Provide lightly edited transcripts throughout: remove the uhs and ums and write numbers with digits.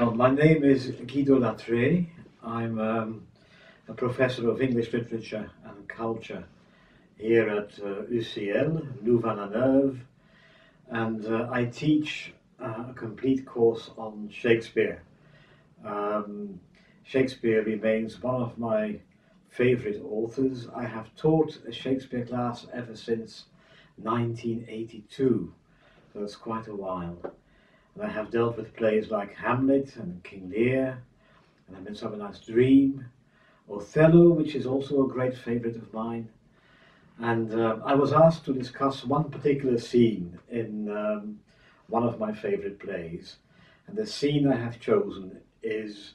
Well, my name is Guido Latré. I'm a professor of English literature and culture here at UCL, Louvain-la-Neuve, and I teach a complete course on Shakespeare. Shakespeare remains one of my favorite authors. I have taught a Shakespeare class ever since 1982, so it's quite a while. And I have dealt with plays like Hamlet and King Lear, and A Midsummer Night's Dream, Othello, which is also a great favourite of mine. And I was asked to discuss one particular scene in one of my favourite plays. And the scene I have chosen is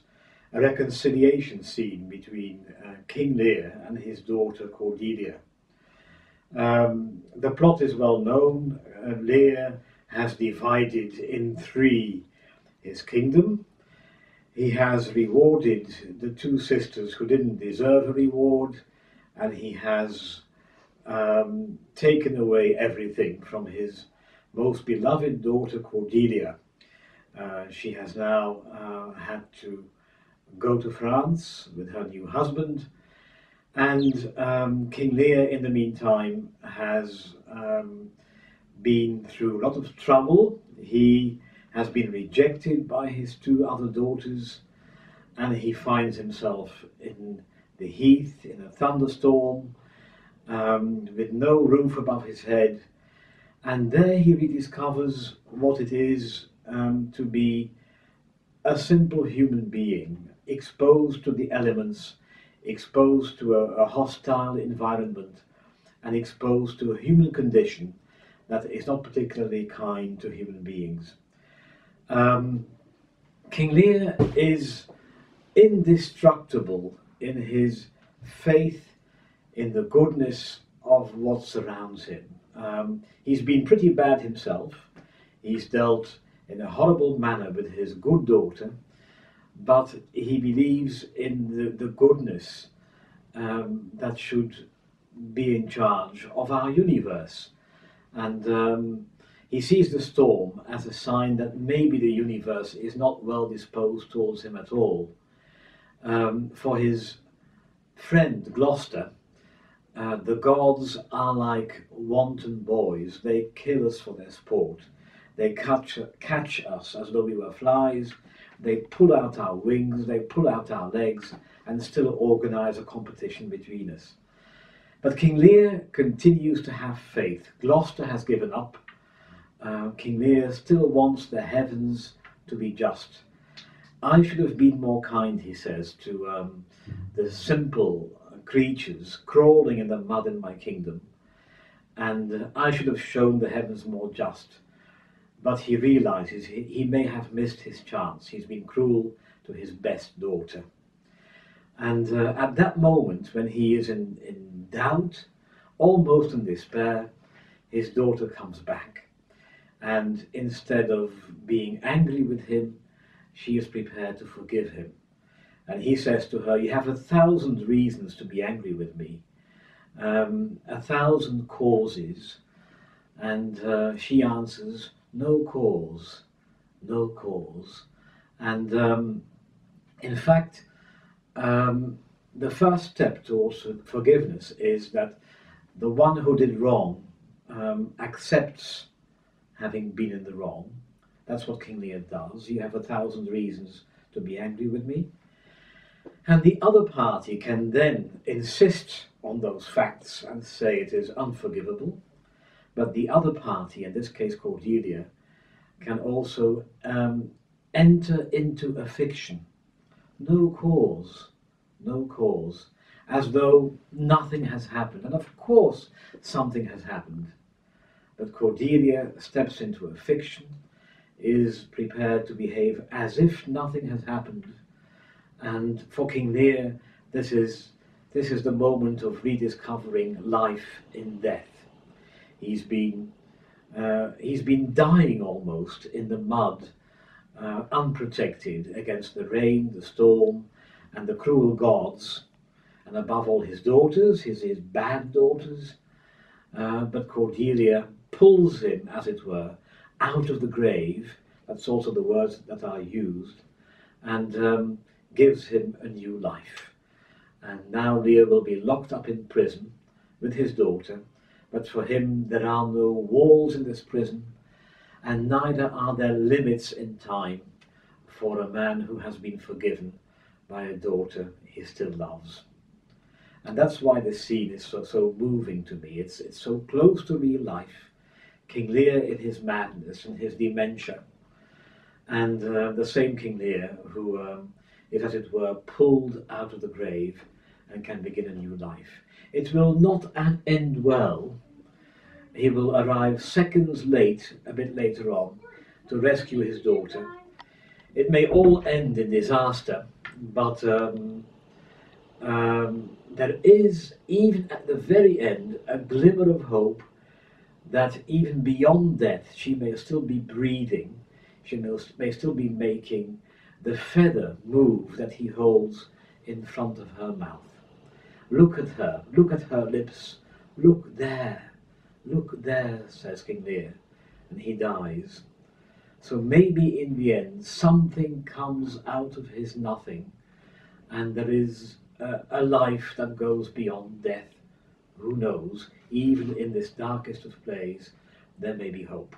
a reconciliation scene between King Lear and his daughter Cordelia. The plot is well known. Lear has divided in three his kingdom. He has rewarded the two sisters who didn't deserve a reward, and he has taken away everything from his most beloved daughter Cordelia. She has now had to go to France with her new husband, and King Lear in the meantime has been through a lot of trouble. He has been rejected by his two other daughters, and he finds himself in the heath in a thunderstorm with no roof above his head, and there he rediscovers what it is to be a simple human being, exposed to the elements, exposed to a hostile environment, and exposed to a human condition that is not particularly kind to human beings. King Lear is indestructible in his faith in the goodness of what surrounds him. He's been pretty bad himself. He's dealt in a horrible manner with his good daughter, but he believes in the goodness that should be in charge of our universe. And he sees the storm as a sign that maybe the universe is not well disposed towards him at all. For his friend Gloucester, the gods are like wanton boys. They kill us for their sport. They catch us as though we were flies. They pull out our wings, they pull out our legs, and still organize a competition between us. But King Lear continues to have faith. Gloucester has given up. King Lear still wants the heavens to be just. I should have been more kind, he says, to the simple creatures crawling in the mud in my kingdom, and I should have shown the heavens more just. But he realizes he may have missed his chance. He's been cruel to his best daughter. And at that moment, when he is in doubt, almost in despair, his daughter comes back. And instead of being angry with him, she is prepared to forgive him. And he says to her, "You have 1,000 reasons to be angry with me, 1,000 causes." And she answers, "No cause, no cause." And in fact, the first step towards forgiveness is that the one who did wrong accepts having been in the wrong. That's what King Lear does. "You have 1,000 reasons to be angry with me." And the other party can then insist on those facts and say it is unforgivable. But the other party, in this case Cordelia, can also enter into a fiction. No cause, no cause, as though nothing has happened. And of course something has happened. But Cordelia steps into a fiction, is prepared to behave as if nothing has happened. And for King Lear, this is the moment of rediscovering life in death. He's been dying almost in the mud, unprotected against the rain, the storm, and the cruel gods, and above all his daughters, his bad daughters. But Cordelia pulls him, as it were, out of the grave. That's also the words that are used. and gives him a new life. And now Lear will be locked up in prison with his daughter, but for him there are no walls in this prison, and neither are there limits in time for a man who has been forgiven by a daughter he still loves. And that's why this scene is so moving to me. It's so close to real life. King Lear in his madness and his dementia, and the same King Lear who is, as it were, pulled out of the grave and can begin a new life. It will not end well. He will arrive seconds late, a bit later on, to rescue his daughter. It may all end in disaster, but there is, even at the very end, a glimmer of hope that even beyond death she may still be breathing, she may still be making the feather move that he holds in front of her mouth. Look at her lips, look there, says King Lear, and he dies. So maybe in the end something comes out of his nothing, and there is a life that goes beyond death. Who knows? Even in this darkest of plays, there may be hope.